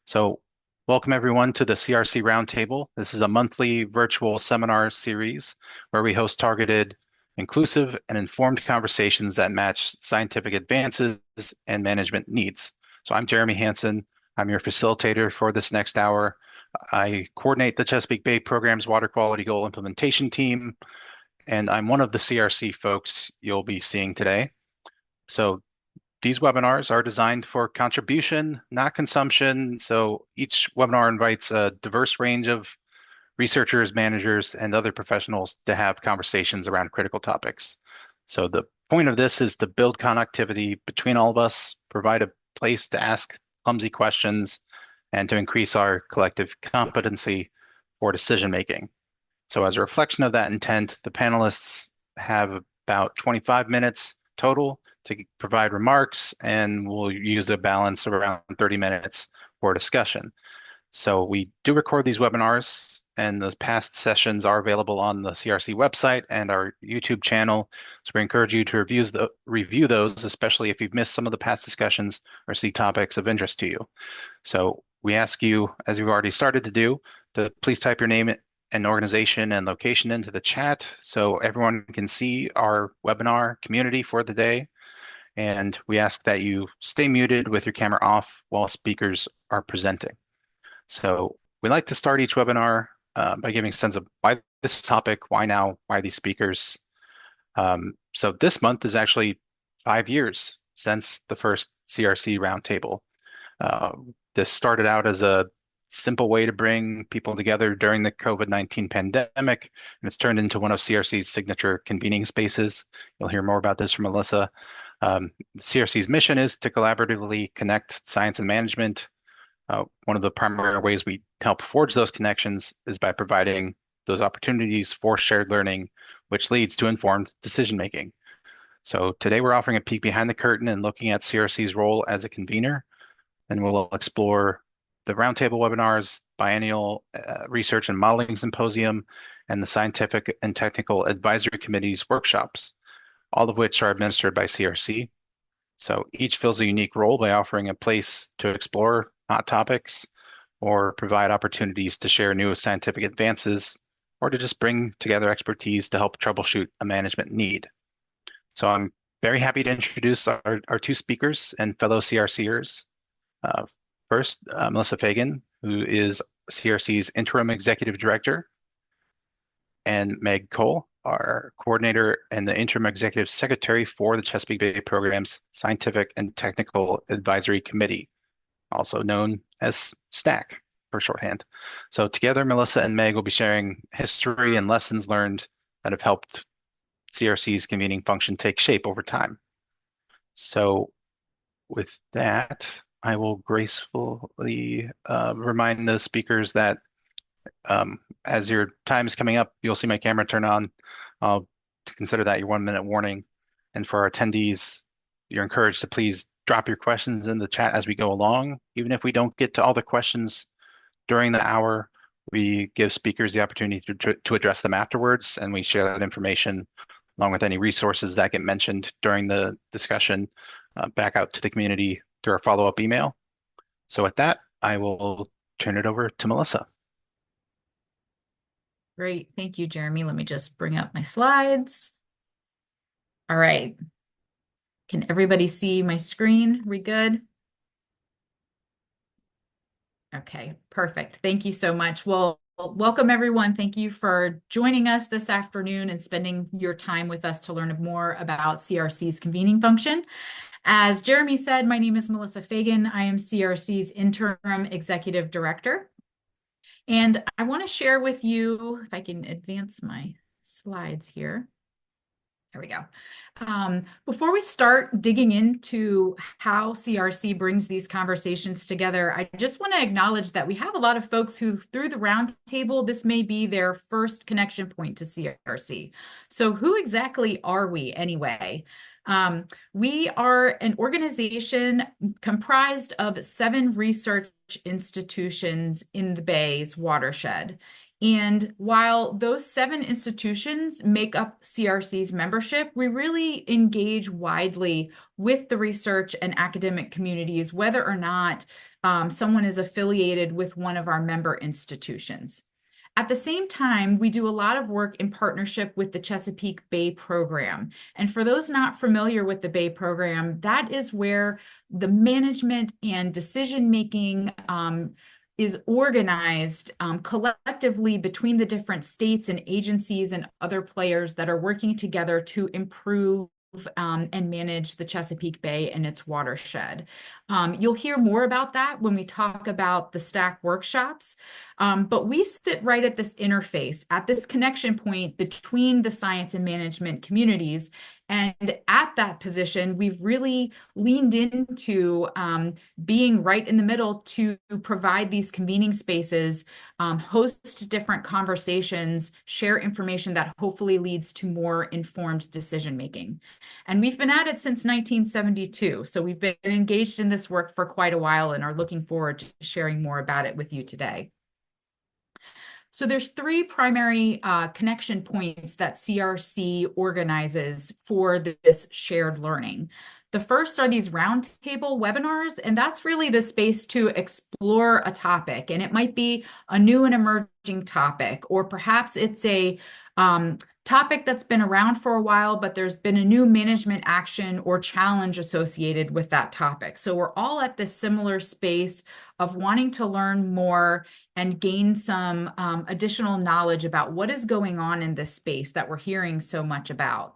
So, welcome everyone to the CRC Roundtable. This is a monthly virtual seminar series where we host targeted, inclusive, and informed conversations that match scientific advances and management needs. So, I'm Jeremy Hansen. I'm your facilitator for this next hour. I coordinate the Chesapeake Bay program's water quality goal implementation team, and I'm one of the CRC folks you'll be seeing today. So, these webinars are designed for contribution, not consumption. So each webinar invites a diverse range of researchers, managers, and other professionals to have conversations around critical topics. So the point of this is to build connectivity between all of us, provide a place to ask clumsy questions, and to increase our collective competency for decision making. So as a reflection of that intent, the panelists have about 25 minutes total to provide remarks, and we'll use a balance of around 30 minutes for discussion. So we do record these webinars, and those past sessions are available on the CRC website and our YouTube channel. So we encourage you to review those, especially if you've missed some of the past discussions or see topics of interest to you. So we ask you, as you've already started to do, to please type your name and organization and location into the chat so everyone can see our webinar community for the day. And we ask that you stay muted with your camera off while speakers are presenting. So we like to start each webinar by giving a sense of why this topic, why now, why these speakers. So this month is actually 5 years since the first CRC Roundtable. This started out as a simple way to bring people together during the COVID-19 pandemic, and it's turned into one of CRC's signature convening spaces. You'll hear more about this from Melissa. CRC's mission is to collaboratively connect science and management. One of the primary ways we help forge those connections is by providing those opportunities for shared learning, which leads to informed decision making. So today we're offering a peek behind the curtain and looking at CRC's role as a convener, and we'll explore the roundtable webinars, biennial research and modeling symposium, and the scientific and technical advisory committees workshops, all of which are administered by CRC. So each fills a unique role by offering a place to explore hot topics or provide opportunities to share new scientific advances or to just bring together expertise to help troubleshoot a management need. So I'm very happy to introduce our two speakers and fellow CRCers. First, Melissa Fagan, who is CRC's Interim Executive Director, and Meg Cole, our coordinator and the Interim Executive Secretary for the Chesapeake Bay Program's Scientific and Technical Advisory Committee, also known as STAC for shorthand. So together, Melissa and Meg will be sharing history and lessons learned that have helped CRC's convening function take shape over time. So with that, I will gracefully remind the speakers that as your time is coming up, you'll see my camera turn on. I'll consider that your 1 minute warning. And for our attendees, you're encouraged to please drop your questions in the chat as we go along. Even if we don't get to all the questions during the hour, we give speakers the opportunity to address them afterwards, and we share that information along with any resources that get mentioned during the discussion back out to the community through our follow-up email. So with that, I will turn it over to Melissa. Great. Thank you, Jeremy. Let me just bring up my slides. All right. Can everybody see my screen? We good? Okay, perfect. Thank you so much. Well, welcome everyone. Thank you for joining us this afternoon and spending your time with us to learn more about CRC's convening function. As Jeremy said, my name is Melissa Fagan. I am CRC's Interim Executive Director. And I want to share with you, if I can advance my slides here. There we go. Before we start digging into how CRC brings these conversations together, I just want to acknowledge that we have a lot of folks who, through the roundtable, this may be their first connection point to CRC. So who exactly are we anyway? We are an organization comprised of 7 research institutions in the Bay's watershed. And while those 7 institutions make up CRC's membership, we really engage widely with the research and academic communities, whether or not someone is affiliated with one of our member institutions. At the same time, we do a lot of work in partnership with the Chesapeake Bay program. And for those not familiar with the Bay program, that is where the management and decision-making is organized collectively between the different states and agencies and other players that are working together to improve and manage the Chesapeake Bay and its watershed. You'll hear more about that when we talk about the STAC workshops, but we sit right at this interface, at this connection point between the science and management communities. And at that position, we've really leaned into being right in the middle to provide these convening spaces, host different conversations, share information that hopefully leads to more informed decision making. And we've been at it since 1972. So we've been engaged in this work for quite a while and are looking forward to sharing more about it with you today. So there's three primary connection points that CRC organizes for this shared learning. The first are these roundtable webinars, and that's really the space to explore a topic. And it might be a new and emerging topic, or perhaps it's a topic that's been around for a while, but there's been a new management action or challenge associated with that topic. So we're all at this similar space of wanting to learn more and gain some additional knowledge about what is going on in this space that we're hearing so much about.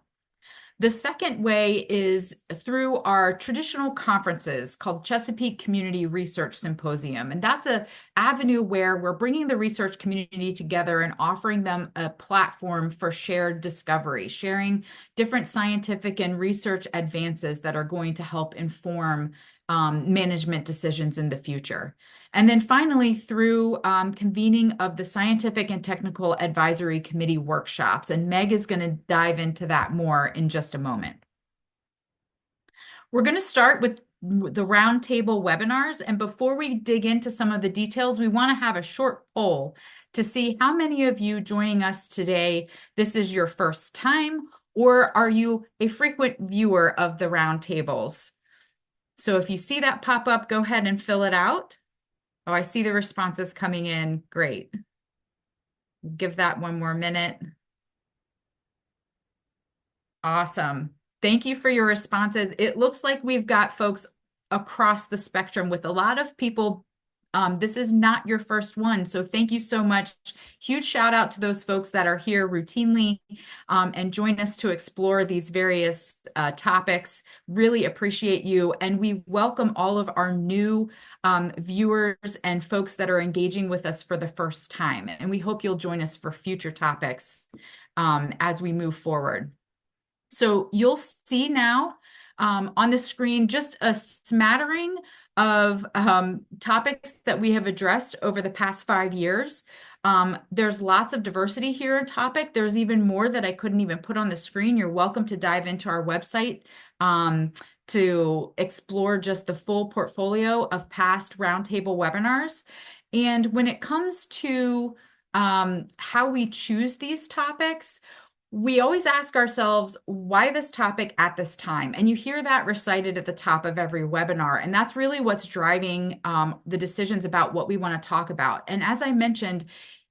The second way is through our traditional conferences called Chesapeake Community Research Symposium. And that's an avenue where we're bringing the research community together and offering them a platform for shared discovery, sharing different scientific and research advances that are going to help inform management decisions in the future. And then finally, through convening of the Scientific and Technical Advisory Committee workshops. And Meg is going to dive into that more in just a moment. We're going to start with the roundtable webinars. And before we dig into some of the details, we want to have a short poll to see how many of you joining us today, this is your first time, or are you a frequent viewer of the roundtables? So if you see that pop up, go ahead and fill it out. Oh, I see the responses coming in. Great. Give that one more minute. Awesome. Thank you for your responses. It looks like we've got folks across the spectrum with a lot of people. This is not your first one, so thank you so much. Huge shout out to those folks that are here routinely and join us to explore these various topics. Really appreciate you, and we welcome all of our new viewers and folks that are engaging with us for the first time. And we hope you'll join us for future topics as we move forward. So you'll see now on the screen just a smattering of topics that we have addressed over the past 5 years. There's lots of diversity here in topic. There's even more that I couldn't even put on the screen. You're welcome to dive into our website to explore just the full portfolio of past roundtable webinars. And when it comes to how we choose these topics, we always ask ourselves, why this topic at this time? And you hear that recited at the top of every webinar. And that's really what's driving the decisions about what we want to talk about. And as I mentioned,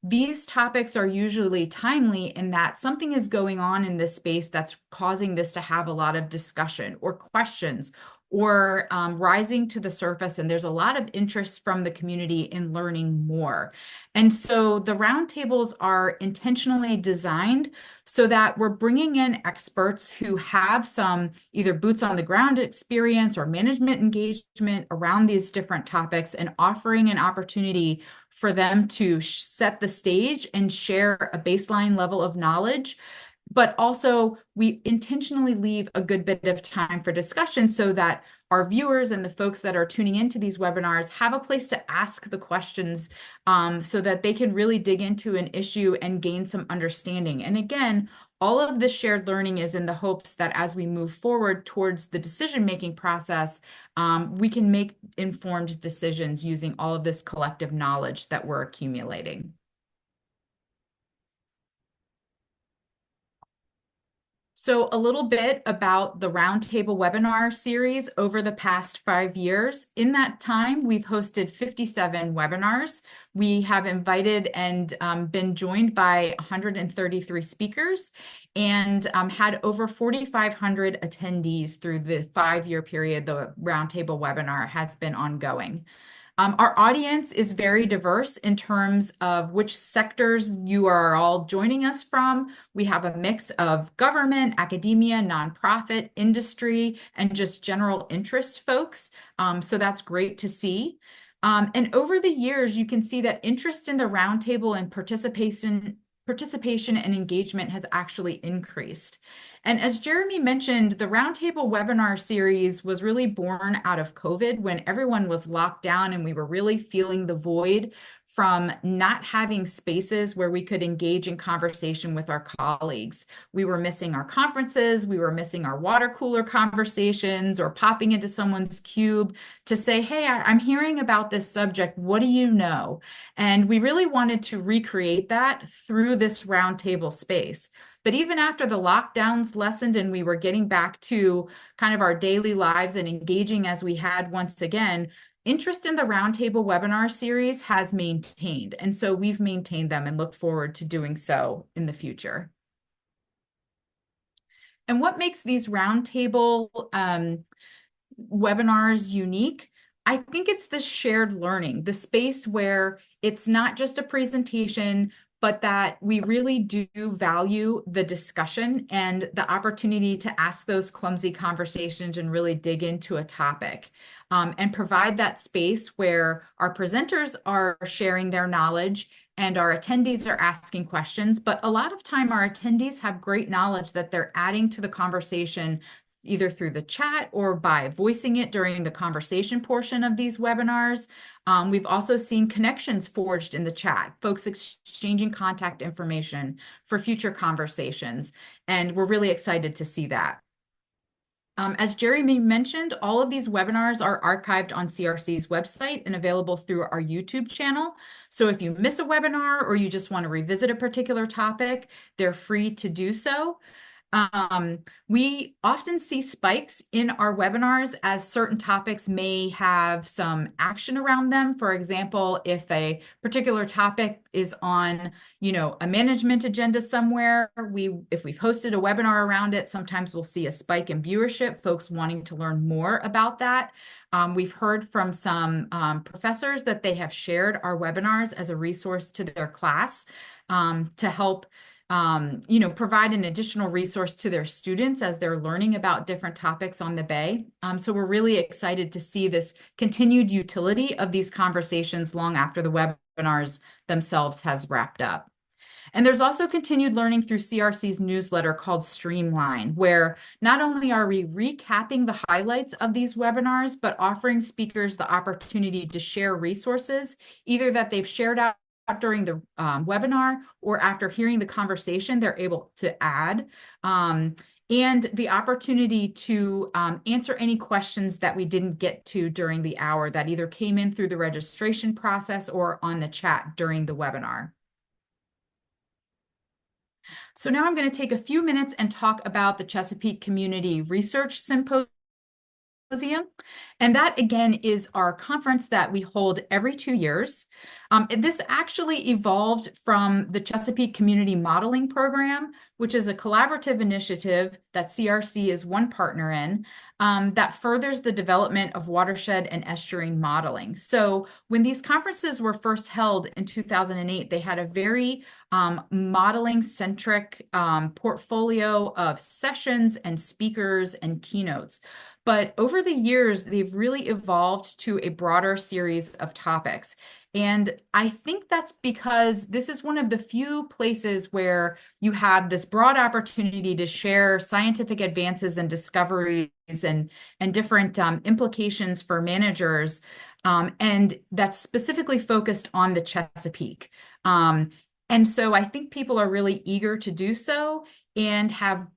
these topics are usually timely in that something is going on in this space that's causing this to have a lot of discussion or questions or rising to the surface, and there's a lot of interest from the community in learning more. And so the roundtables are intentionally designed so that we're bringing in experts who have some either boots on the ground experience or management engagement around these different topics and offering an opportunity for them to set the stage and share a baseline level of knowledge. But also, we intentionally leave a good bit of time for discussion so that our viewers and the folks that are tuning into these webinars have a place to ask the questions so that they can really dig into an issue and gain some understanding. And again, all of this shared learning is in the hopes that as we move forward towards the decision-making process, we can make informed decisions using all of this collective knowledge that we're accumulating. So a little bit about the Roundtable webinar series over the past 5 years. In that time, we've hosted 57 webinars. We have invited and been joined by 133 speakers and had over 4,500 attendees through the 5-year period the Roundtable webinar has been ongoing. Our audience is very diverse in terms of which sectors you are all joining us from. We have a mix of government, academia, nonprofit, industry, and just general interest folks. So that's great to see. And over the years, you can see that interest in the roundtable and participation and engagement has actually increased. And as Jeremy mentioned, the Roundtable webinar series was really born out of COVID when everyone was locked down and we were really feeling the void from not having spaces where we could engage in conversation with our colleagues. We were missing our conferences, we were missing our water cooler conversations, or popping into someone's cube to say, hey, I'm hearing about this subject, what do you know? And we really wanted to recreate that through this roundtable space. But even after the lockdowns lessened and we were getting back to kind of our daily lives and engaging as we had once again, interest in the Roundtable webinar series has maintained. And so we've maintained them and look forward to doing so in the future. And what makes these Roundtable webinars unique? I think it's the shared learning, the space where it's not just a presentation, but that we really do value the discussion and the opportunity to ask those clumsy conversations and really dig into a topic, and provide that space where our presenters are sharing their knowledge and our attendees are asking questions. But a lot of time, our attendees have great knowledge that they're adding to the conversation either through the chat or by voicing it during the conversation portion of these webinars. We've also seen connections forged in the chat, folks exchanging contact information for future conversations, and we're really excited to see that. As Jeremy mentioned, all of these webinars are archived on CRC's website and available through our YouTube channel. So if you miss a webinar or you just want to revisit a particular topic, they're free to do so. We often see spikes in our webinars as certain topics may have some action around them. For example, if a particular topic is on, a management agenda somewhere, if we've hosted a webinar around it, sometimes we'll see a spike in viewership, folks wanting to learn more about that. We've heard from some professors that they have shared our webinars as a resource to their class to help provide an additional resource to their students as they're learning about different topics on the Bay. So we're really excited to see this continued utility of these conversations long after the webinars themselves has wrapped up. And there's also continued learning through CRC's newsletter called Streamline, where not only are we recapping the highlights of these webinars, but offering speakers the opportunity to share resources, either that they've shared out during the webinar or after hearing the conversation, they're able to add, and the opportunity to answer any questions that we didn't get to during the hour that either came in through the registration process or on the chat during the webinar. So now I'm going to take a few minutes and talk about the Chesapeake Community Research Symposium. And that, again, is our conference that we hold every 2 years. This actually evolved from the Chesapeake Community Modeling Program, which is a collaborative initiative that CRC is one partner in, that furthers the development of watershed and estuarine modeling. So when these conferences were first held in 2008, they had a very modeling-centric portfolio of sessions and speakers and keynotes. But over the years, they've really evolved to a broader series of topics. And I think that's because this is one of the few places where you have this broad opportunity to share scientific advances and discoveries and different implications for managers, and that's specifically focused on the Chesapeake. And so I think people are really eager to do so and have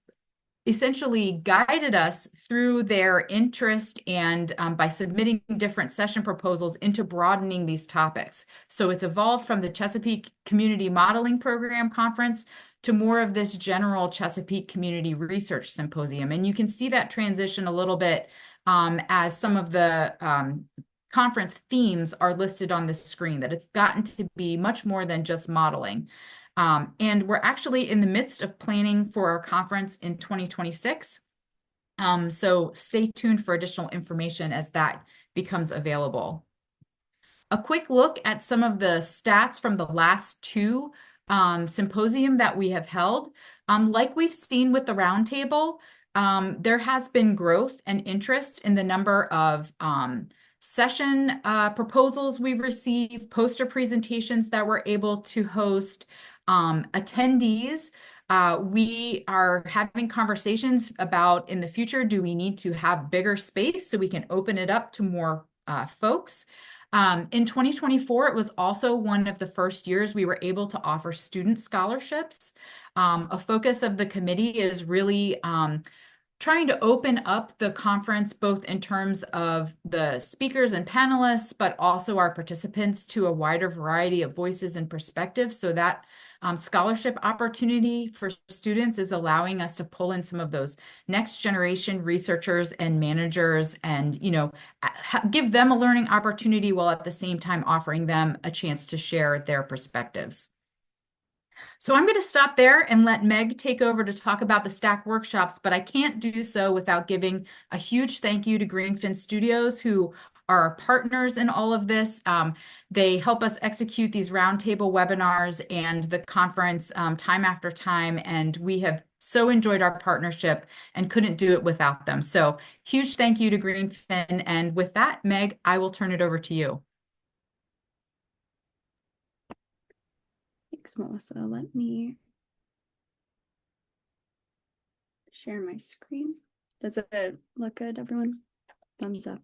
essentially guided us through their interest and by submitting different session proposals into broadening these topics. So it's evolved from the Chesapeake Community Modeling Program Conference to more of this general Chesapeake Community Research Symposium. And you can see that transition a little bit as some of the conference themes are listed on the screen, that it's gotten to be much more than just modeling. And we're actually in the midst of planning for our conference in 2026. So stay tuned for additional information as that becomes available. A quick look at some of the stats from the last two symposium that we have held. Like we've seen with the roundtable, there has been growth and interest in the number of session proposals we've received, poster presentations that we're able to host, attendees. We are having conversations about in the future, do we need to have bigger space so we can open it up to more folks? In 2024, it was also one of the first years we were able to offer student scholarships. A focus of the committee is really trying to open up the conference, both in terms of the speakers and panelists, but also our participants to a wider variety of voices and perspectives. So that scholarship opportunity for students is allowing us to pull in some of those next generation researchers and managers and, give them a learning opportunity while at the same time offering them a chance to share their perspectives. So I'm going to stop there and let Meg take over to talk about the STAC workshops, but I can't do so without giving a huge thank you to Greenfin Studios, who are our partners in all of this. They help us execute these roundtable webinars and the conference time after time, and we have so enjoyed our partnership and couldn't do it without them. So huge thank you to Greenfin, and with that, Meg, I will turn it over to you. Thanks, Melissa. Let me share my screen. Does it look good, everyone? Thumbs up.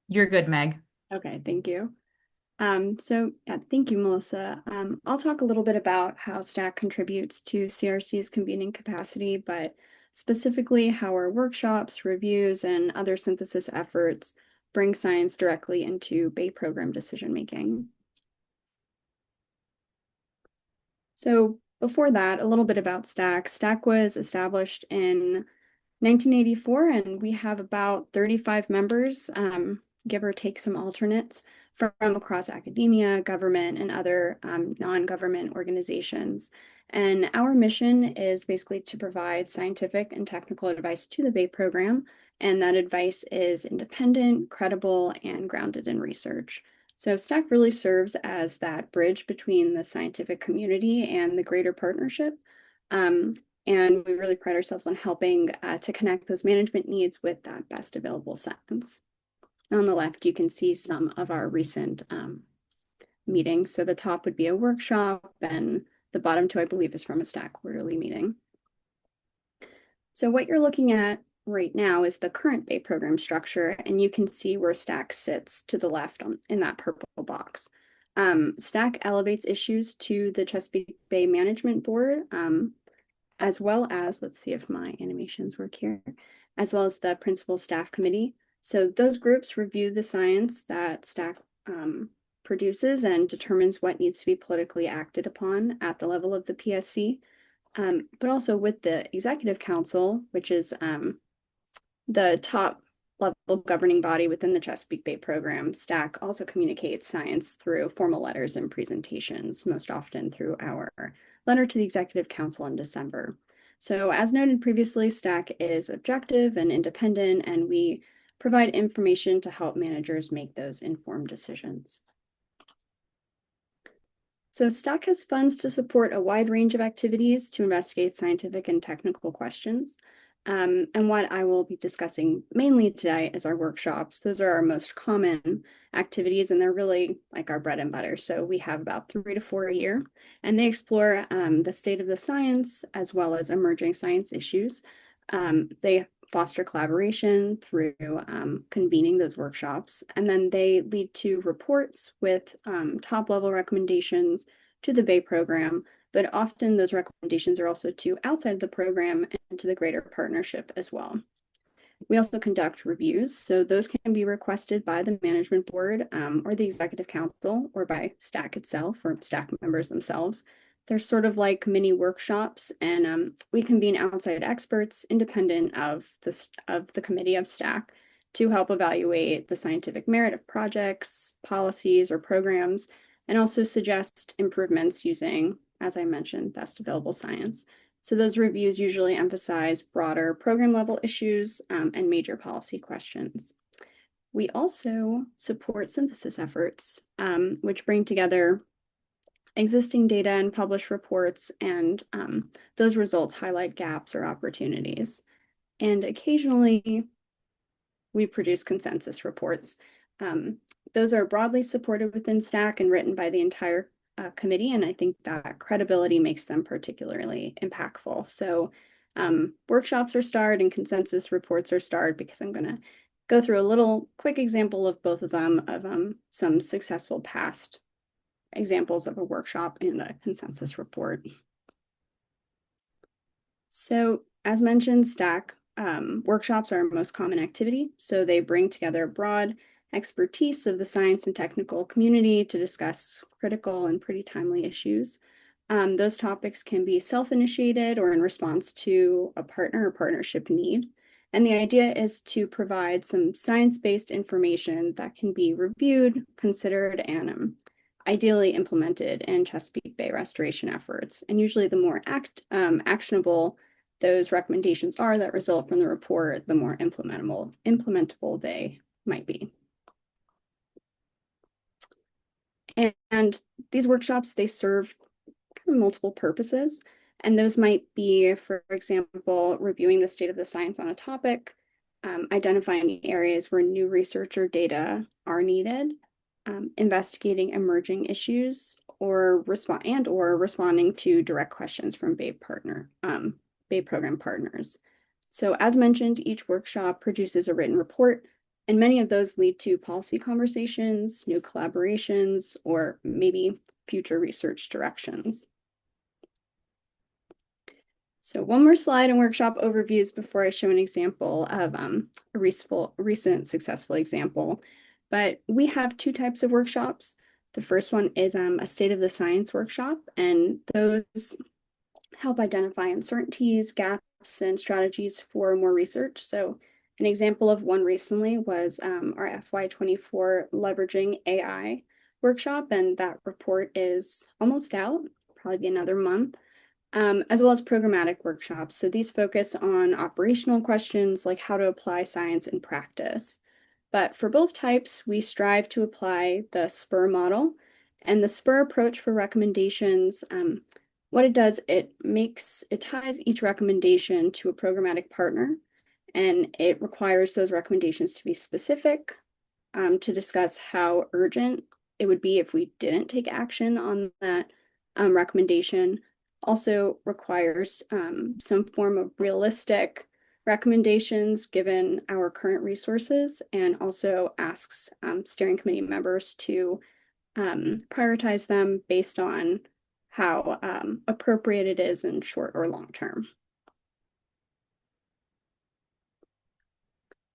You're good, Meg. Okay, thank you. Thank you, Melissa. I'll talk a little bit about how STAC contributes to CRC's convening capacity, but specifically how our workshops, reviews, and other synthesis efforts bring science directly into Bay program decision-making. So before that, a little bit about STAC. STAC was established in 1984, and we have about 35 members, give or take some alternates, from across academia, government, and other non-government organizations. And our mission is basically to provide scientific and technical advice to the Bay program, and that advice is independent, credible, and grounded in research. So STAC really serves as that bridge between the scientific community and the greater partnership. And we really pride ourselves on helping to connect those management needs with that best available science. On the left, you can see some of our recent meetings. So the top would be a workshop, and the bottom two, I believe, is from a STAC quarterly meeting. So what you're looking at right now is the current Bay program structure, and you can see where STAC sits to the left in that purple box. STAC elevates issues to the Chesapeake Bay Management Board, as well as, let's see if my animations work here, as well as the Principal Staff Committee. So those groups review the science that STAC produces and determines what needs to be politically acted upon at the level of the PSC. But also with the Executive Council, which is the top level governing body within the Chesapeake Bay program, STAC also communicates science through formal letters and presentations, most often through our letter to the Executive Council in December. So as noted previously, STAC is objective and independent, and we provide information to help managers make those informed decisions. So STAC has funds to support a wide range of activities to investigate scientific and technical questions. And what I will be discussing mainly today is our workshops. Those are our most common activities, and they're really like our bread and butter. So we have about 3 to 4 a year, and they explore the state of the science as well as emerging science issues. They foster collaboration through convening those workshops, and then they lead to reports with top-level recommendations to the Bay program, but often those recommendations are also to outside the program and to the greater partnership as well. We also conduct reviews, so those can be requested by the management board or the executive council or by STAC itself or STAC members themselves. They're sort of like mini workshops, and we convene outside experts independent of the committee of STAC to help evaluate the scientific merit of projects, policies, or programs, and also suggest improvements using, as I mentioned, best available science. So those reviews usually emphasize broader program level issues and major policy questions. We also support synthesis efforts, which bring together existing data and published reports, and those results highlight gaps or opportunities. And occasionally, we produce consensus reports. Those are broadly supported within STAC and written by the entire committee, and I think that credibility makes them particularly impactful. So workshops are starred and consensus reports are starred because I'm going to go through a little quick example of both of them of some successful past examples of a workshop and a consensus report. So as mentioned, STAC workshops are our most common activity. So they bring together broad expertise of the science and technical community to discuss critical and pretty timely issues. Those topics can be self-initiated or in response to a partner or partnership need. And the idea is to provide some science-based information that can be reviewed, considered, and ideally implemented in Chesapeake Bay restoration efforts. And usually the more actionable those recommendations are that result from the report, the more implementable they might be. And these workshops, they serve kind of multiple purposes. And those might be, for example, reviewing the state of the science on a topic, identifying areas where new research or data are needed, investigating emerging issues, or responding to direct questions from Bay program partners. So as mentioned, each workshop produces a written report, and many of those lead to policy conversations, new collaborations, or maybe future research directions. So one more slide on workshop overviews before I show an example of a recent successful example. But we have two types of workshops. The first one is a state of the science workshop, and those help identify uncertainties, gaps, and strategies for more research. So an example of one recently was our FY24 leveraging AI workshop, and that report is almost out, probably be another month, as well as programmatic workshops. So these focus on operational questions like how to apply science in practice. But for both types, we strive to apply the SPUR model, and the SPUR approach for recommendations, what it does, it ties each recommendation to a programmatic partner, and it requires those recommendations to be specific, to discuss how urgent it would be if we didn't take action on that recommendation. Also requires some form of realistic recommendations given our current resources, and also asks steering committee members to prioritize them based on how appropriate it is in short or long term.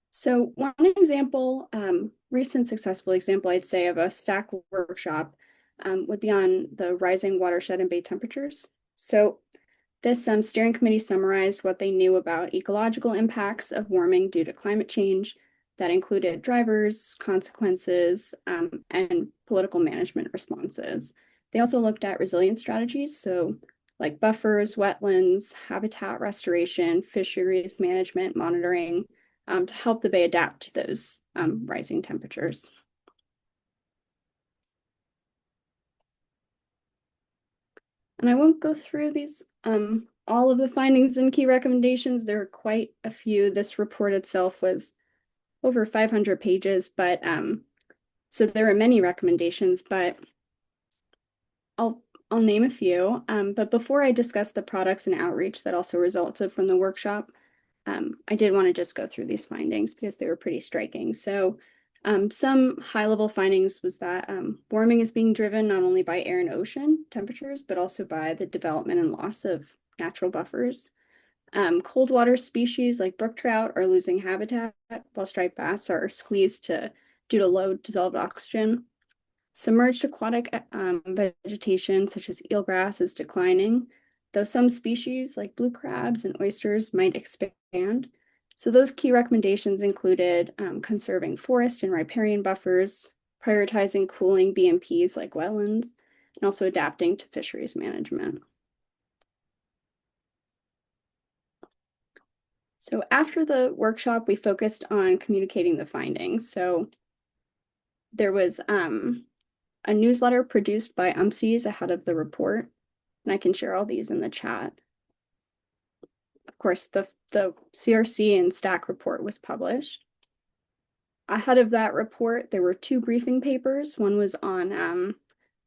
So one example, recent successful example, I'd say, of a STAC workshop would be on the rising watershed and bay temperatures. So this steering committee summarized what they knew about ecological impacts of warming due to climate change. That included drivers, consequences, and political management responses. They also looked at resilience strategies, so like buffers, wetlands, habitat restoration, fisheries management, monitoring, to help the bay adapt to those rising temperatures. And I won't go through these, all of the findings and key recommendations. There are quite a few. This report itself was over 500 pages, but so there are many recommendations, but I'll name a few. But before I discuss the products and outreach that also resulted from the workshop, I did want to just go through these findings because they were pretty striking. So some high-level findings was that warming is being driven not only by air and ocean temperatures, but also by the development and loss of natural buffers. Cold water species like brook trout are losing habitat, while striped bass are squeezed due to low dissolved oxygen. Submerged aquatic vegetation, such as eelgrass, is declining, though some species like blue crabs and oysters might expand. So those key recommendations included conserving forest and riparian buffers, prioritizing cooling BMPs like wetlands, and also adapting to fisheries management. So after the workshop, we focused on communicating the findings. So there was a newsletter produced by UMCs ahead of the report, and I can share all these in the chat. Of course, the CRC and STAC report was published. Ahead of that report, there were 2 briefing papers. One was on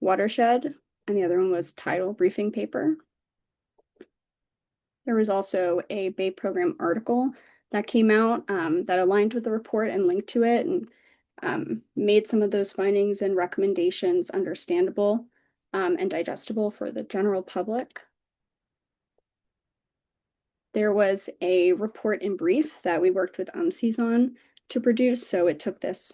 watershed, and the other one was tidal briefing paper. There was also a Bay program article that came out that aligned with the report and linked to it, and made some of those findings and recommendations understandable and digestible for the general public. There was a report in brief that we worked with UMCs on to produce. So it took this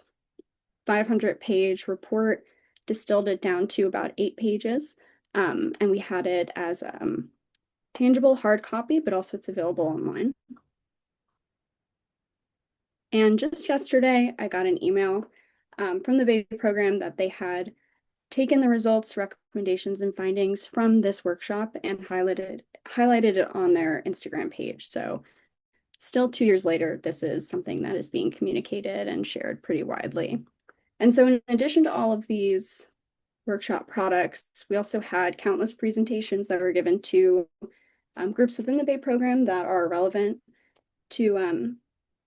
500-page report, distilled it down to about 8 pages, and we had it as tangible hard copy, but also it's available online. And just yesterday, I got an email from the Bay program that they had taken the results, recommendations, and findings from this workshop and highlighted it on their Instagram page. So still 2 years later, this is something that is being communicated and shared pretty widely. And so in addition to all of these workshop products, we also had countless presentations that were given to groups within the Bay program that are relevant to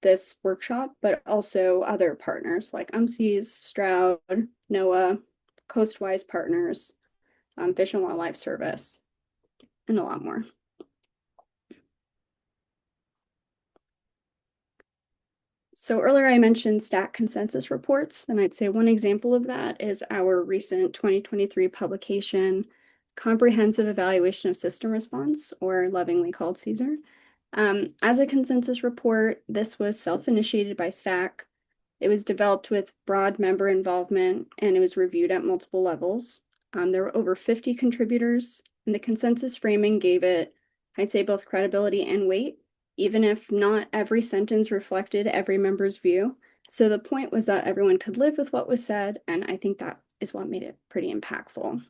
this workshop, but also other partners like UMCs, Stroud, NOAA, Coastwise Partners, Fish and Wildlife Service, and a lot more. So earlier I mentioned STAC consensus reports, and I'd say one example of that is our recent 2023 publication, Comprehensive Evaluation of System Response, or lovingly called CSER. As a consensus report, this was self-initiated by STAC. It was developed with broad member involvement, and it was reviewed at multiple levels. There were over 50 contributors, and the consensus framing gave it, I'd say, both credibility and weight, even if not every sentence reflected every member's view. So the point was that everyone could live with what was said, and I think that is what made it pretty impactful.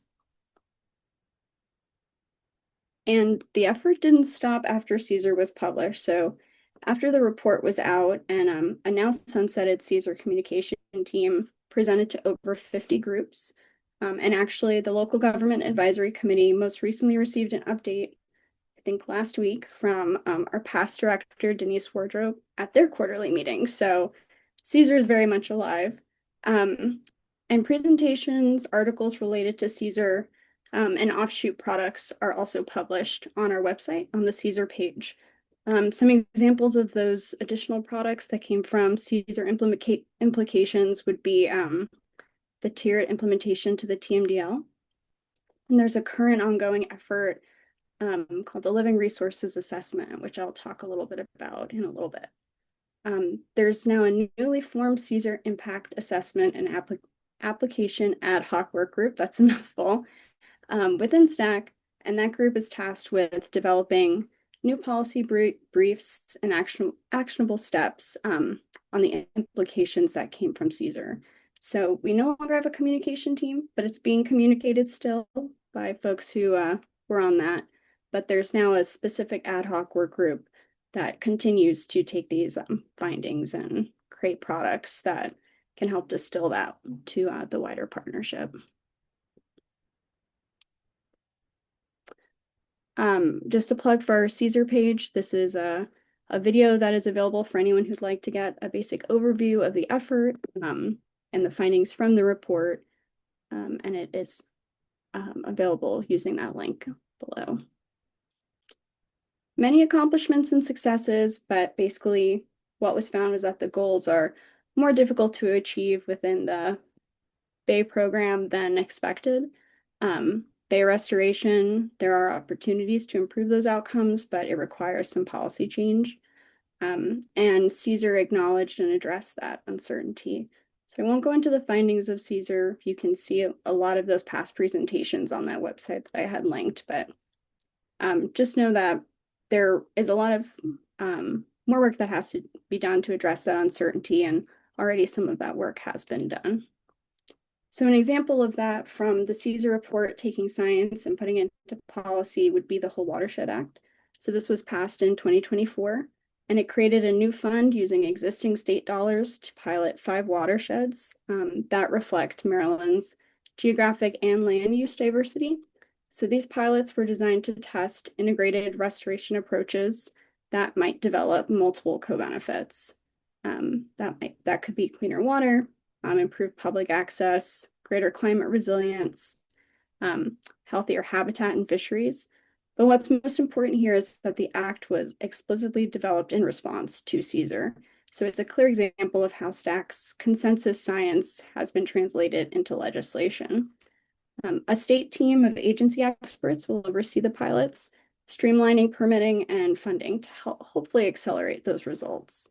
And the effort didn't stop after CSER was published. So after the report was out and a now sunsetted CSER communication team presented to over 50 groups. And actually the local government advisory committee most recently received an update, I think last week, from our past director, Denise Wardrobe, at their quarterly meeting. So CSER is very much alive. And presentations, articles related to CSER, and offshoot products are also published on our website on the CSER page. Some examples of those additional products that came from CSER implications would be the tiered implementation to the TMDL. And there's a current ongoing effort called the Living Resources Assessment, which I'll talk a little bit about in a little bit. There's now a newly formed CSER Impact Assessment and Application Ad Hoc Work Group, that's a mouthful, within STAC, and that group is tasked with developing new policy briefs and actionable steps on the implications that came from CSER. So we no longer have a communication team, but it's being communicated still by folks who were on that. But there's now a specific ad hoc work group that continues to take these findings and create products that can help distill that to the wider partnership. Just a plug for our CSER page. This is a video that is available for anyone who'd like to get a basic overview of the effort and the findings from the report. And it is available using that link below. Many accomplishments and successes, but basically what was found was that the goals are more difficult to achieve within the Bay program than expected. Bay restoration, there are opportunities to improve those outcomes, but it requires some policy change. And CSER acknowledged and addressed that uncertainty. So I won't go into the findings of CSER. You can see a lot of those past presentations on that website that I had linked, but just know that there is a lot of more work that has to be done to address that uncertainty, and already some of that work has been done. So an example of that from the CSER report, taking science and putting it into policy, would be the Whole Watershed Act. So this was passed in 2024, and it created a new fund using existing state dollars to pilot 5 watersheds that reflect Maryland's geographic and land use diversity. So these pilots were designed to test integrated restoration approaches that might develop multiple co-benefits. That could be cleaner water, improved public access, greater climate resilience, healthier habitat and fisheries. But what's most important here is that the act was explicitly developed in response to CSER. So it's a clear example of how STAC's consensus science has been translated into legislation. A state team of agency experts will oversee the pilots, streamlining permitting and funding to help hopefully accelerate those results.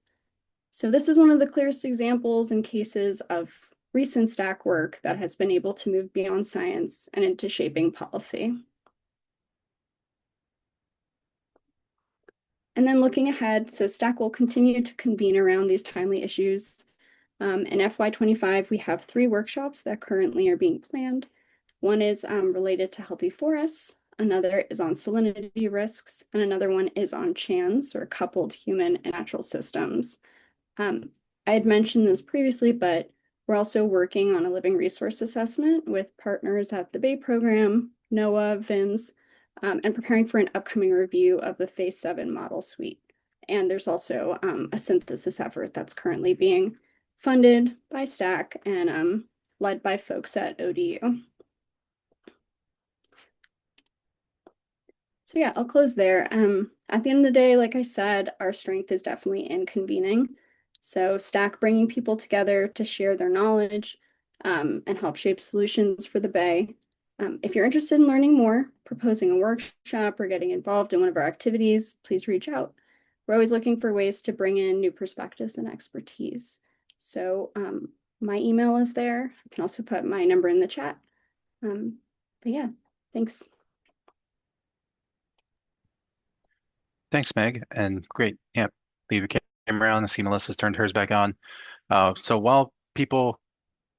So this is one of the clearest examples in cases of recent STAC work that has been able to move beyond science and into shaping policy. And then looking ahead, so STAC will continue to convene around these timely issues. In FY25, we have 3 workshops that currently are being planned. One is related to healthy forests, another is on salinity risks, and another one is on CHANS, or coupled human and natural systems. I had mentioned this previously, but we're also working on a living resource assessment with partners at the Bay program, NOAA, VIMS, and preparing for an upcoming review of the Phase 7 model suite. And there's also a synthesis effort that's currently being funded by STAC and led by folks at ODU. So yeah, I'll close there. At the end of the day, like I said, our strength is definitely in convening. So STAC bringing people together to share their knowledge and help shape solutions for the Bay. If you're interested in learning more, proposing a workshop, or getting involved in one of our activities, please reach out. We're always looking for ways to bring in new perspectives and expertise. So my email is there. I can also put my number in the chat. But yeah, thanks. Thanks, Meg, and great. Yeah, leave your camera on. I see Melissa's turned hers back on. So while people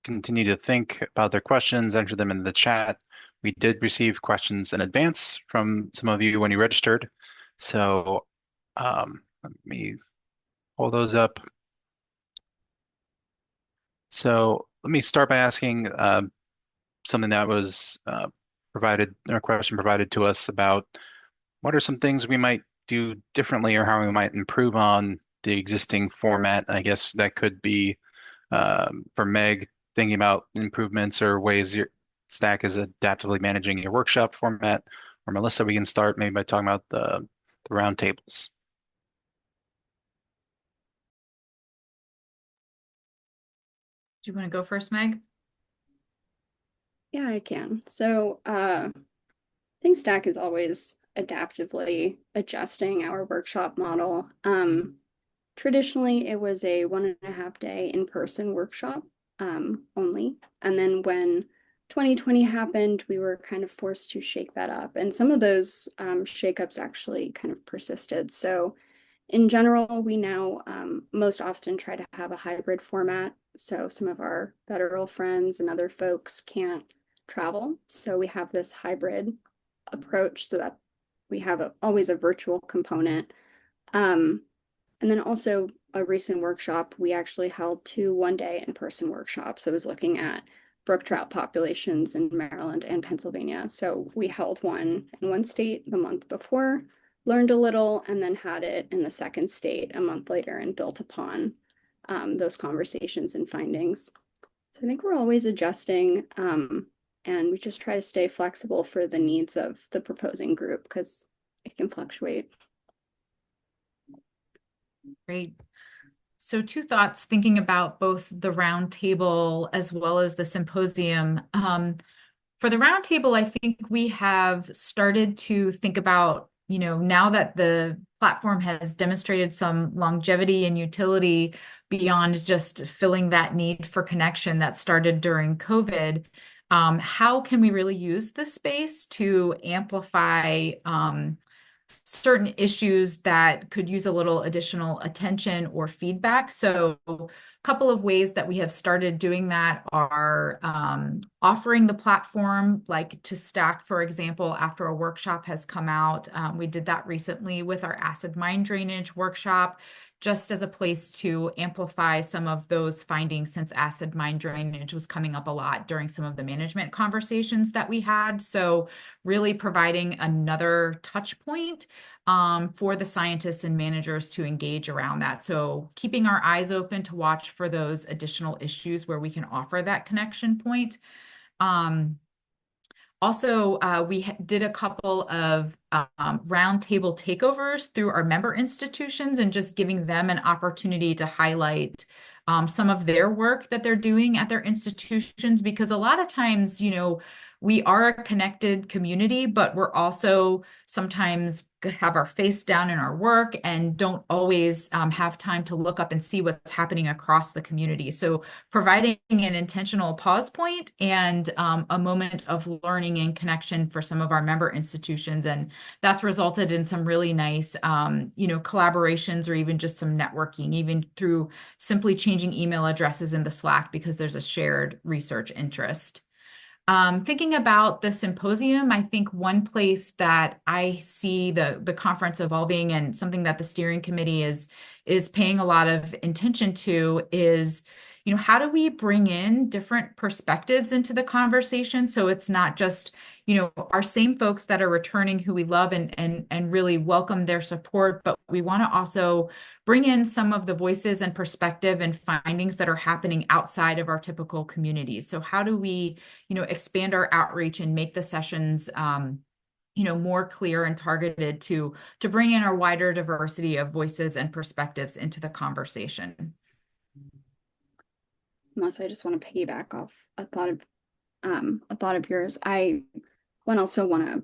continue to think about their questions, enter them in the chat. We did receive questions in advance from some of you when you registered. So let me pull those up. So let me start by asking something that was provided, or a question provided to us about what are some things we might do differently or how we might improve on the existing format. I guess that could be for Meg, thinking about improvements or ways your STAC is adaptively managing your workshop format. Or Melissa, we can start maybe by talking about the roundtables. Do you want to go first, Meg? Yeah, I can. So I think STAC is always adaptively adjusting our workshop model. Traditionally, it was a 1.5 day in-person workshop only. And then when 2020 happened, we were kind of forced to shake that up. And some of those shakeups actually kind of persisted. So in general, we now most often try to have a hybrid format. So some of our federal friends and other folks can't travel. So we have this hybrid approach so that we have always a virtual component. And then also a recent workshop, we actually held 2 one-day in-person workshops. I was looking at brook trout populations in Maryland and Pennsylvania. So we held one in one state the month before, learned a little, and then had it in the second state a month later and built upon those conversations and findings. So I think we're always adjusting and we just try to stay flexible for the needs of the proposing group because it can fluctuate. Great. So 2 thoughts thinking about both the roundtable as well as the symposium. For the roundtable, I think we have started to think about, now that the platform has demonstrated some longevity and utility beyond just filling that need for connection that started during COVID, how can we really use this space to amplify certain issues that could use a little additional attention or feedback? So a couple of ways that we have started doing that are offering the platform, like to STAC, for example, after a workshop has come out. We did that recently with our acid mine drainage workshop, just as a place to amplify some of those findings, since acid mine drainage was coming up a lot during some of the management conversations that we had. So really providing another touch point for the scientists and managers to engage around that. So keeping our eyes open to watch for those additional issues where we can offer that connection point. Also, we did a couple of roundtable takeovers through our member institutions, and just giving them an opportunity to highlight some of their work that they're doing at their institutions, because a lot of times, we are a connected community, but we're also sometimes have our face down in our work and don't always have time to look up and see what's happening across the community. So providing an intentional pause point and a moment of learning and connection for some of our member institutions. And that's resulted in some really nice, collaborations, or even just some networking, even through simply changing email addresses in the Slack because there's a shared research interest. Thinking about the symposium, I think one place that I see the conference evolving, and something that the steering committee is paying a lot of attention to, is, how do we bring in different perspectives into the conversation? So it's not just, our same folks that are returning, who we love and really welcome their support, but we want to also bring in some of the voices and perspective and findings that are happening outside of our typical communities. So how do we, expand our outreach and make the sessions, more clear and targeted to bring in a wider diversity of voices and perspectives into the conversation? Melissa, I just want to piggyback off a thought of yours. I also want to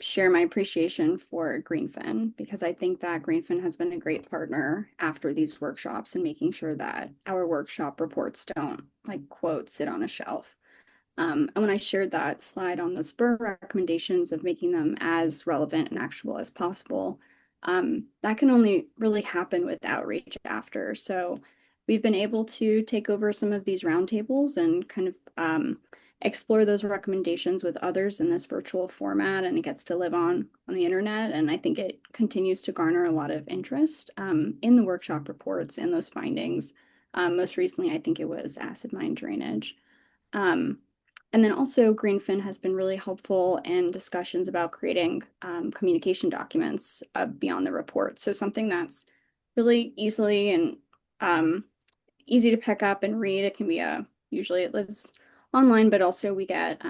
share my appreciation for Greenfin, because I think that Greenfin has been a great partner after these workshops and making sure that our workshop reports don't, like, quote, sit on a shelf. And when I shared that slide on the SPUR recommendations of making them as relevant and actionable as possible, that can only really happen with outreach after. So we've been able to take over some of these roundtables and kind of explore those recommendations with others in this virtual format, and it gets to live on the internet. And I think it continues to garner a lot of interest in the workshop reports and those findings. Most recently, I think it was acid mine drainage. And then also Greenfin has been really helpful in discussions about creating communication documents beyond the report. So something that's really easily and easy to pick up and read. It can be usually it lives online, but also we get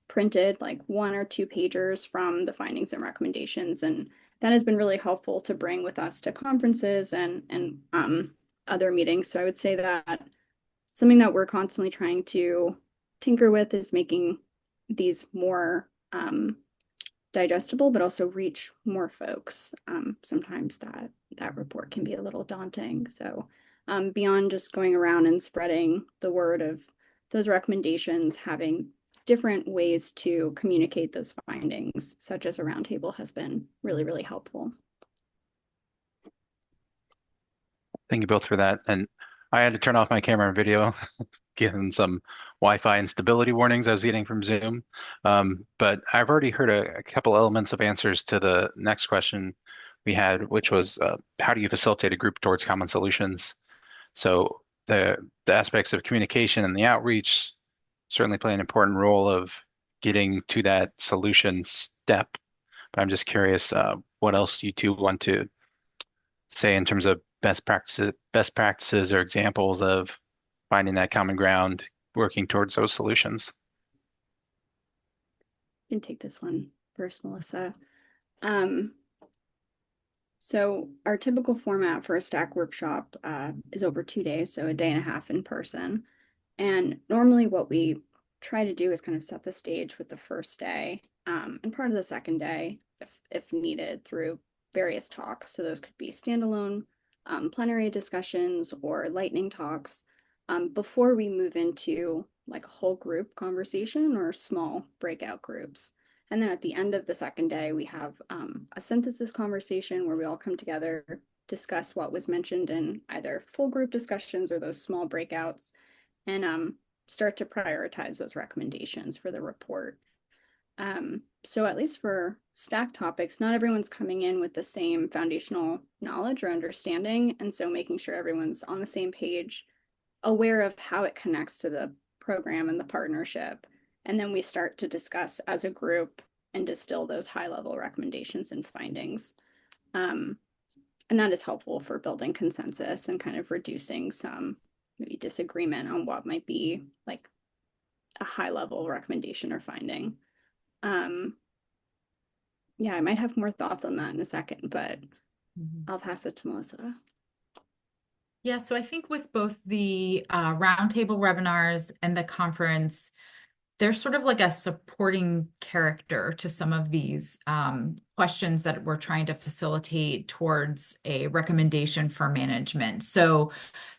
printed, like, 1 or 2 pagers from the findings and recommendations. And that has been really helpful to bring with us to conferences and other meetings. So I would say that something that we're constantly trying to tinker with is making these more digestible, but also reach more folks. Sometimes that report can be a little daunting. So beyond just going around and spreading the word of those recommendations, having different ways to communicate those findings, such as a roundtable, has been really, really helpful. Thank you both for that. And I had to turn off my camera and video given some Wi-Fi instability warnings I was getting from Zoom. But I've already heard a couple elements of answers to the next question we had, which was how do you facilitate a group towards common solutions? So the aspects of communication and the outreach certainly play an important role of getting to that solution step. But I'm just curious what else you two want to say in terms of best practices or examples of finding that common ground, working towards those solutions. You can take this one first, Melissa. So our typical format for a STAC workshop is over 2 days, so a day and a half in person. And normally what we try to do is kind of set the stage with the first day, and part of the second day, if needed, through various talks. So those could be standalone plenary discussions or lightning talks before we move into like a whole group conversation or small breakout groups. And then at the end of the second day, we have a synthesis conversation where we all come together, discuss what was mentioned in either full group discussions or those small breakouts, and start to prioritize those recommendations for the report. So at least for STAC topics, not everyone's coming in with the same foundational knowledge or understanding. And so making sure everyone's on the same page, aware of how it connects to the program and the partnership. And then we start to discuss as a group and distill those high-level recommendations and findings. And that is helpful for building consensus and kind of reducing some maybe disagreement on what might be like a high-level recommendation or finding. Yeah, I might have more thoughts on that in a second, but I'll pass it to Melissa. Yeah, so I think with both the roundtable webinars and the conference, there's sort of like a supporting character to some of these questions that we're trying to facilitate towards a recommendation for management. So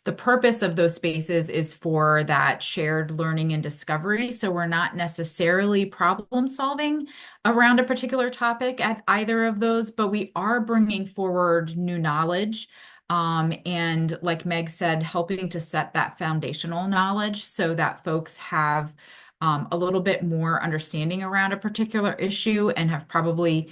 the purpose of those spaces is for that shared learning and discovery. So we're not necessarily problem solving around a particular topic at either of those, but we are bringing forward new knowledge. And like Meg said, helping to set that foundational knowledge so that folks have a little bit more understanding around a particular issue and have probably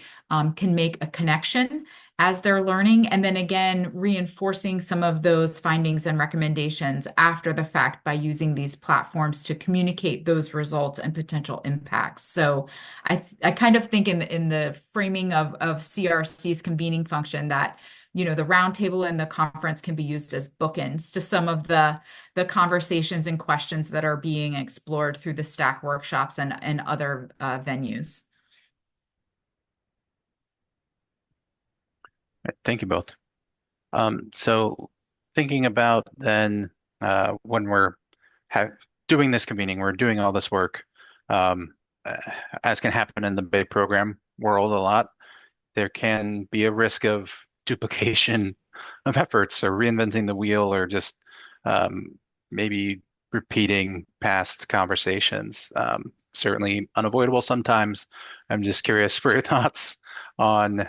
can make a connection as they're learning. And then again, reinforcing some of those findings and recommendations after the fact by using these platforms to communicate those results and potential impacts. So I kind of think in the framing of CRC's convening function that the roundtable and the conference can be used as bookends to some of the conversations and questions that are being explored through the STAC workshops and other venues. Thank you both. So thinking about then when we're doing this convening, we're doing all this work, as can happen in the Bay program world a lot, there can be a risk of duplication of efforts or reinventing the wheel or just maybe repeating past conversations. Certainly unavoidable sometimes. I'm just curious for your thoughts on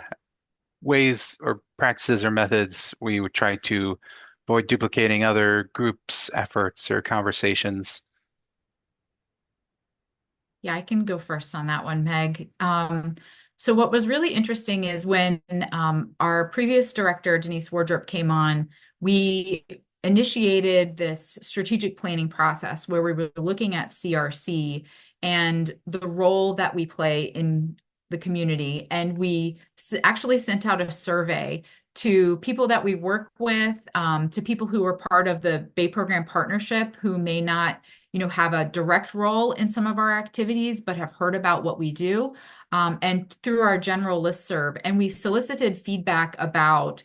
ways or practices or methods we would try to avoid duplicating other groups' efforts or conversations. Yeah, I can go first on that one, Meg. So what was really interesting is when our previous director, Denise Wardrop, came on, we initiated this strategic planning process where we were looking at CRC and the role that we play in the community. And we actually sent out a survey to people that we work with, to people who are part of the Bay Program Partnership who may not have a direct role in some of our activities, but have heard about what we do, and through our general listserv. And we solicited feedback about,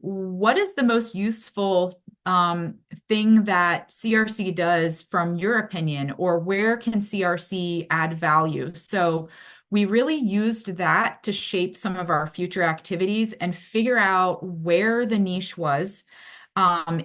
what is the most useful thing that CRC does from your opinion, or where can CRC add value? So we really used that to shape some of our future activities and figure out where the niche was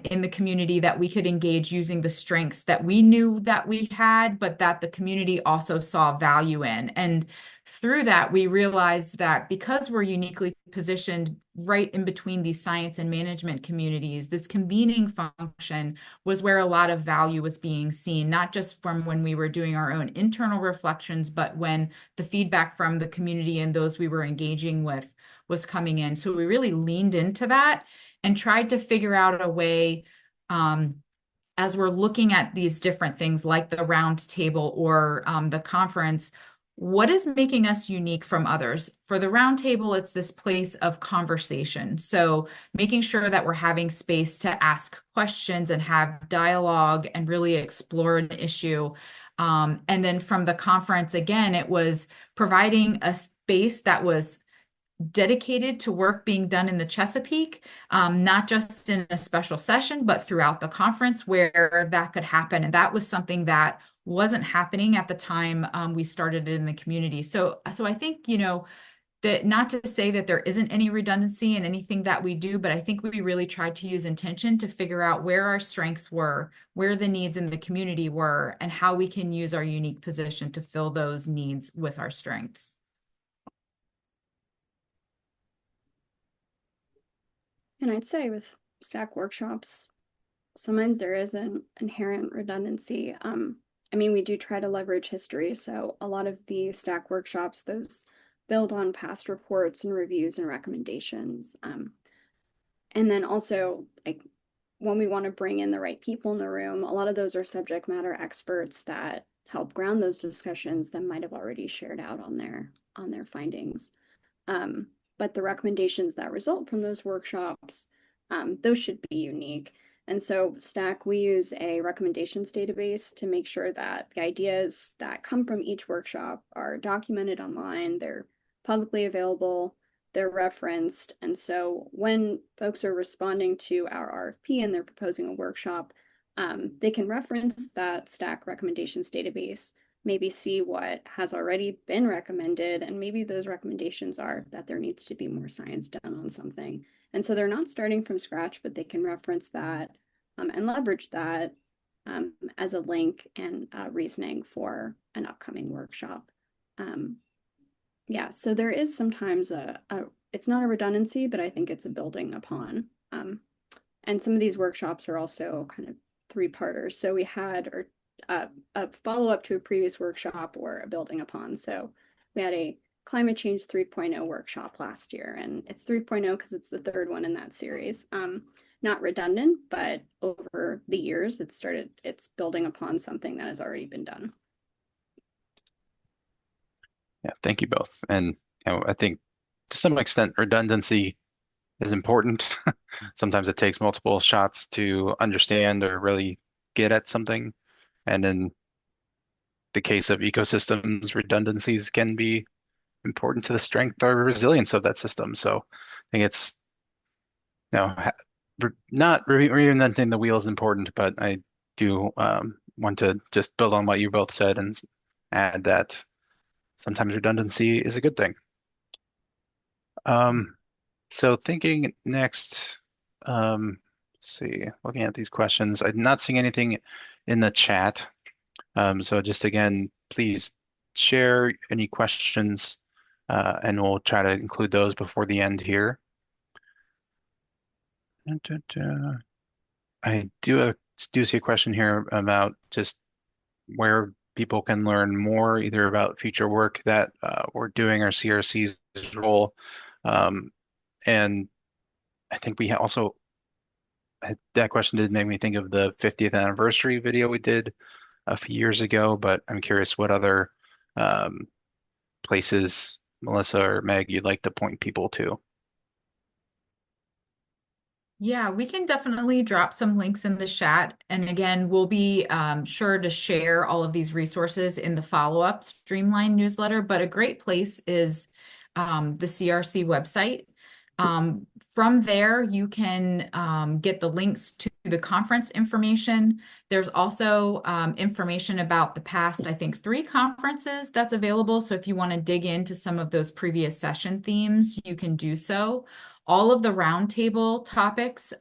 in the community that we could engage using the strengths that we knew that we had, but that the community also saw value in. And through that, we realized that because we're uniquely positioned right in between these science and management communities, this convening function was where a lot of value was being seen, not just from when we were doing our own internal reflections, but when the feedback from the community and those we were engaging with was coming in. So we really leaned into that and tried to figure out a way, as we're looking at these different things like the round table or the conference, what is making us unique from others? For the round table, it's this place of conversation. So making sure that we're having space to ask questions and have dialogue and really explore an issue. And then from the conference, again, it was providing a space that was dedicated to work being done in the Chesapeake, not just in a special session, but throughout the conference where that could happen. And that was something that wasn't happening at the time we started it in the community. So I think, you know, that not to say that there isn't any redundancy in anything that we do, but I think we really tried to use intention to figure out where our strengths were, where the needs in the community were, and how we can use our unique position to fill those needs with our strengths. And I'd say with STAC workshops, sometimes there is an inherent redundancy. I mean, we do try to leverage history. So a lot of the STAC workshops, those build on past reports and reviews and recommendations. And then also, like, when we want to bring in the right people in the room, a lot of those are subject matter experts that help ground those discussions that might have already shared out on their findings. But the recommendations that result from those workshops, those should be unique. And so STAC, we use a recommendations database to make sure that the ideas that come from each workshop are documented online, they're publicly available, they're referenced. And so when folks are responding to our RFP and they're proposing a workshop, they can reference that STAC recommendations database, maybe see what has already been recommended, and maybe those recommendations are that there needs to be more science done on something. And so they're not starting from scratch, but they can reference that and leverage that as a link and reasoning for an upcoming workshop. Yeah, so there is sometimes it's not a redundancy, but I think it's a building upon. And some of these workshops are also kind of three-parters. So we had a follow-up to a previous workshop or a building upon. So we had a climate change 3.0 workshop last year, and it's 3.0 because it's the third one in that series. Not redundant, but over the years, it's building upon something that has already been done. Yeah, thank you both. And you know, I think to some extent redundancy is important. Sometimes it takes multiple shots to understand or really get at something. And in the case of ecosystems, redundancies can be important to the strength or resilience of that system. So I think it's, you know, not reinventing the wheel is important, but I do want to just build on what you both said and add that sometimes redundancy is a good thing. So thinking next, let's see, looking at these questions, I'm not seeing anything in the chat. So just again, please share any questions and we'll try to include those before the end here. I do see a question here about just where people can learn more, either about future work that we're doing, our CRC's role. And I think we also, that question did make me think of the 50th anniversary video we did a few years ago, but I'm curious what other places, Melissa or Meg, you'd like to point people to. Yeah, we can definitely drop some links in the chat. And again, we'll be sure to share all of these resources in the follow-up Streamline newsletter. But a great place is the CRC website. From there, you can get the links to the conference information. There's also information about the past, I think, 3 conferences that's available. So if you want to dig into some of those previous session themes, you can do so. All of the roundtable topics,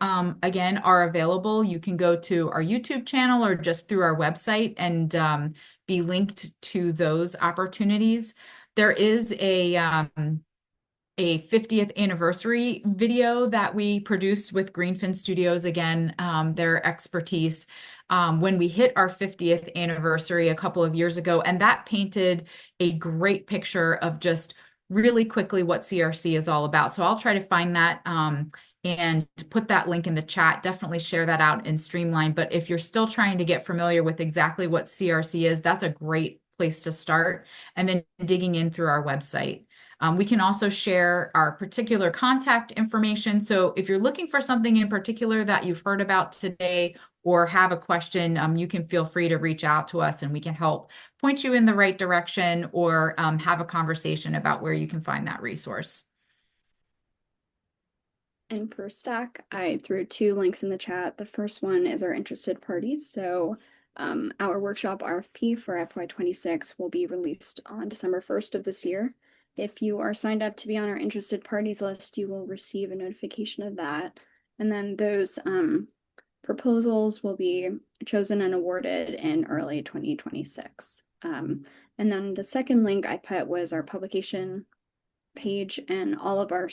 again, are available. You can go to our YouTube channel or just through our website and be linked to those opportunities. There is a 50th anniversary video that we produced with Greenfin Studios, again, their expertise, when we hit our 50th anniversary a couple of years ago. And that painted a great picture of just really quickly what CRC is all about. So I'll try to find that and put that link in the chat. Definitely share that out in Streamline. But if you're still trying to get familiar with exactly what CRC is, that's a great place to start. And then digging in through our website. We can also share our particular contact information. So if you're looking for something in particular that you've heard about today or have a question, you can feel free to reach out to us and we can help point you in the right direction or have a conversation about where you can find that resource. And for STAC, I threw 2 links in the chat. The first one is our interested parties. So Our workshop RFP for FY26 will be released on December 1st of this year. If you are signed up to be on our interested parties list, you will receive a notification of that. And then those proposals will be chosen and awarded in early 2026. And then the second link I put was our publication page, and all of our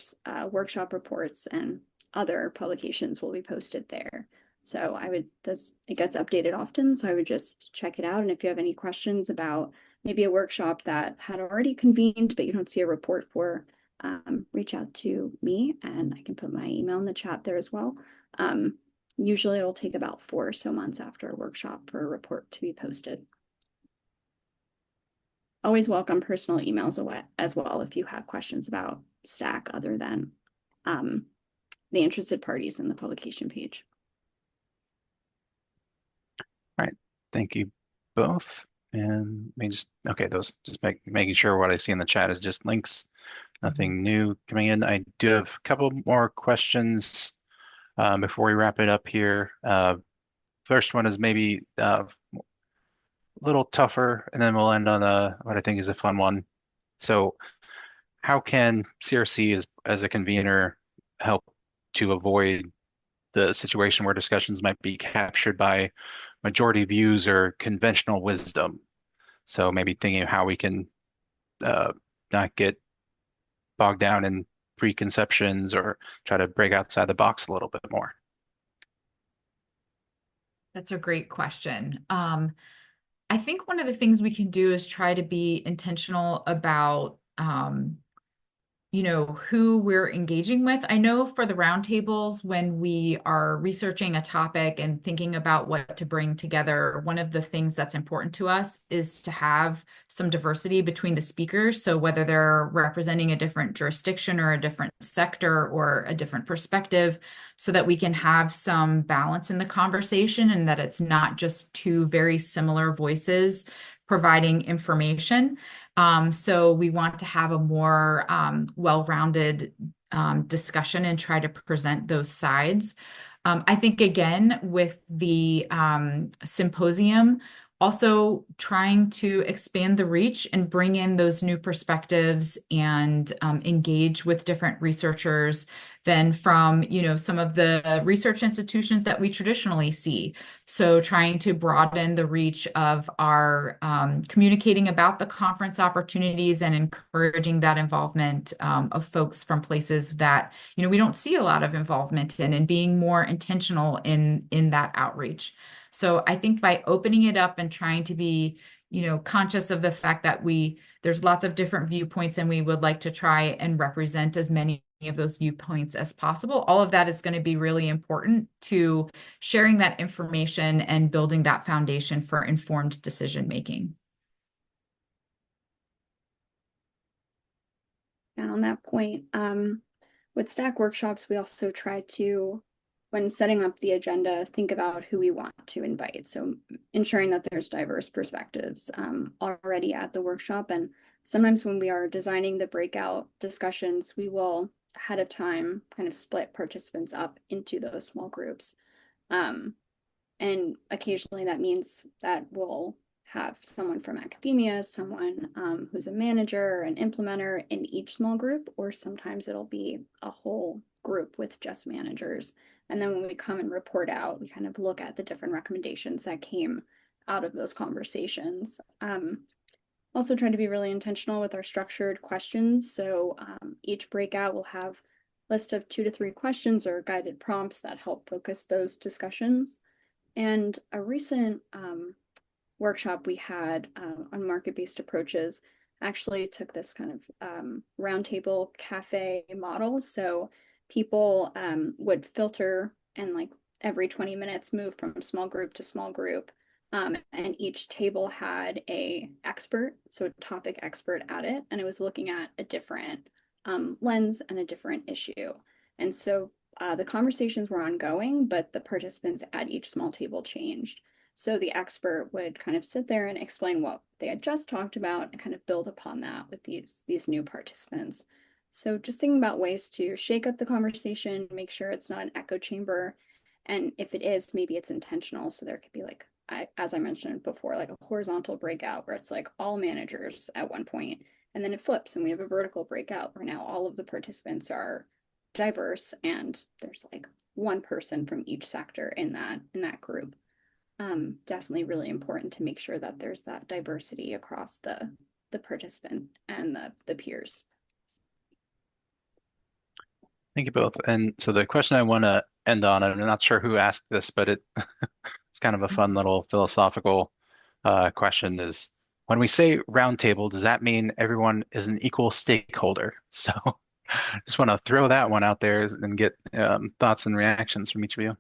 workshop reports and other publications will be posted there. So it gets updated often, so I would just check it out. And if you have any questions about maybe a workshop that had already convened, but you don't see a report for, reach out to me, and I can put my email in the chat there as well. Usually it'll take about 4 or so months after a workshop for a report to be posted. Always welcome personal emails as well if you have questions about STAC other than the interested parties in the publication page. All right, thank you both. And okay, those just making sure what I see in the chat is just links, nothing new coming in. I do have a couple more questions before we wrap it up here. First one is maybe a little tougher, and then we'll end on what I think is a fun one. So how can CRC as a convener help to avoid the situation where discussions might be captured by majority views or conventional wisdom? So maybe thinking of how we can not get bogged down in preconceptions or try to break outside the box a little bit more. That's a great question. I think one of the things we can do is try to be intentional about who we're engaging with. I know for the roundtables, when we are researching a topic and thinking about what to bring together, one of the things that's important to us is to have some diversity between the speakers. So whether they're representing a different jurisdiction or a different sector or a different perspective, so that we can have some balance in the conversation and that it's not just two very similar voices providing information. So we want to have a more well-rounded discussion and try to present those sides. I think, again, with the symposium, also trying to expand the reach and bring in those new perspectives and engage with different researchers than from, some of the research institutions that we traditionally see. So trying to broaden the reach of our communicating about the conference opportunities and encouraging that involvement of folks from places that, we don't see a lot of involvement in, and being more intentional in that outreach. So I think by opening it up and trying to be, conscious of the fact that there's lots of different viewpoints, and we would like to try and represent as many of those viewpoints as possible. All of that is going to be really important to sharing that information and building that foundation for informed decision making. And on that point, with STAC workshops, we also try to, when setting up the agenda, think about who we want to invite. So ensuring that there's diverse perspectives already at the workshop. And sometimes when we are designing the breakout discussions, we will ahead of time kind of split participants up into those small groups. And occasionally that means that we'll have someone from academia, someone who's a manager, an implementer in each small group, or sometimes it'll be a whole group with just managers. And then when we come and report out, we kind of look at the different recommendations that came out of those conversations. Also trying to be really intentional with our structured questions. So each breakout will have a list of 2 to 3 questions or guided prompts that help focus those discussions. And a recent workshop we had on market-based approaches actually took this kind of roundtable cafe model. So people would filter and like every 20 minutes move from small group to small group. And each table had a expert, so a topic expert at it, and it was looking at a different lens and a different issue. And so the conversations were ongoing, but the participants at each small table changed. So the expert would kind of sit there and explain what they had just talked about and kind of build upon that with these new participants. So just thinking about ways to shake up the conversation, make sure it's not an echo chamber. And if it is, maybe it's intentional. So there could be like as I mentioned before, like a horizontal breakout where it's like all managers at one point, and then it flips and we have a vertical breakout where now all of the participants are diverse and there's like one person from each sector in that group. Definitely really important to make sure that there's that diversity across the participant and the peers. Thank you both. And so the question I want to end on, and I'm not sure who asked this, but it's kind of a fun little philosophical question is when we say roundtable, does that mean everyone is an equal stakeholder? So just want to throw that one out there and get thoughts and reactions from each of you.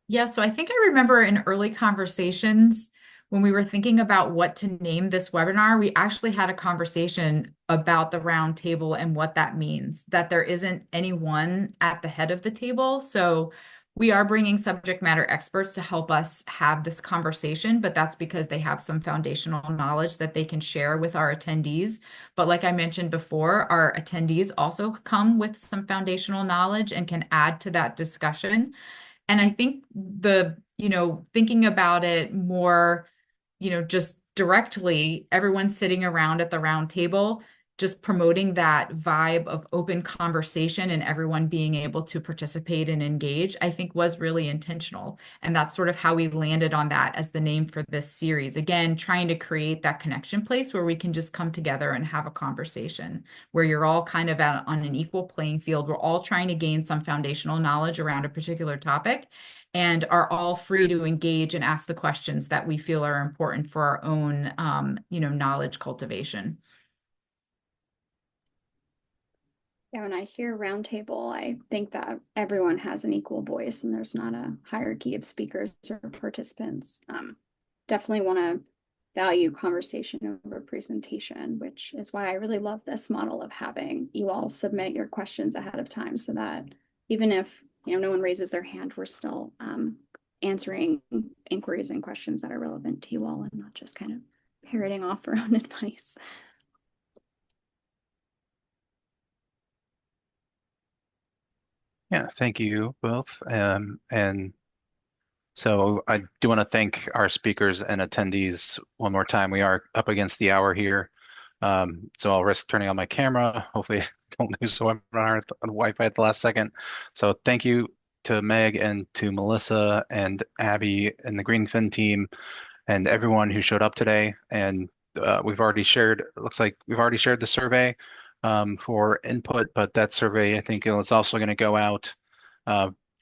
Yeah, so I think I remember in early conversations when we were thinking about what to name this webinar, we actually had a conversation about the round table and what that means, that there isn't anyone at the head of the table. So we are bringing subject matter experts to help us have this conversation, but that's because they have some foundational knowledge that they can share with our attendees. But like I mentioned before, our attendees also come with some foundational knowledge and can add to that discussion. And I think thinking about it more, just directly, everyone sitting around at the round table, just promoting that vibe of open conversation and everyone being able to participate and engage, I think was really intentional. And that's sort of how we landed on that as the name for this series. Again, trying to create that connection place where we can just come together and have a conversation, where you're all kind of on an equal playing field. We're all trying to gain some foundational knowledge around a particular topic and are all free to engage and ask the questions that we feel are important for our own, knowledge cultivation. Yeah, when I hear roundtable, I think that everyone has an equal voice and there's not a hierarchy of speakers or participants. Definitely want to value conversation over presentation, which is why I really love this model of having you all submit your questions ahead of time so that even if no one raises their hand, we're still answering inquiries and questions that are relevant to you all and not just kind of parroting off our own advice. Yeah, thank you both. And so I do want to thank our speakers and attendees one more time. We are up against the hour here. So I'll risk turning on my camera. Hopefully I don't lose the webinar on the Wi-Fi at the last second. So thank you to Meg and to Melissa and Abby and the Greenfin team and everyone who showed up today. And we've already shared, it looks like we've already shared the survey for input, but that survey I think is also going to go out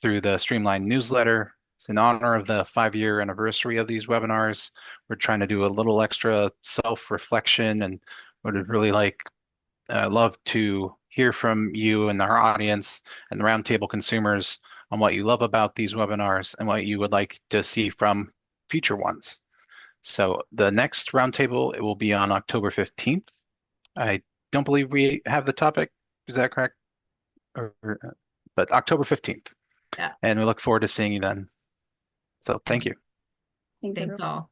through the Streamline newsletter. It's in honor of the 5-year anniversary of these webinars. We're trying to do a little extra self-reflection and would really love to hear from you and our audience and the roundtable consumers on what you love about these webinars and what you would like to see from future ones. So the next roundtable, it will be on October 15th. I don't believe we have the topic. Is that correct? But October 15th. Yeah. And we look forward to seeing you then. So thank you. Thanks Thanks everyone. all.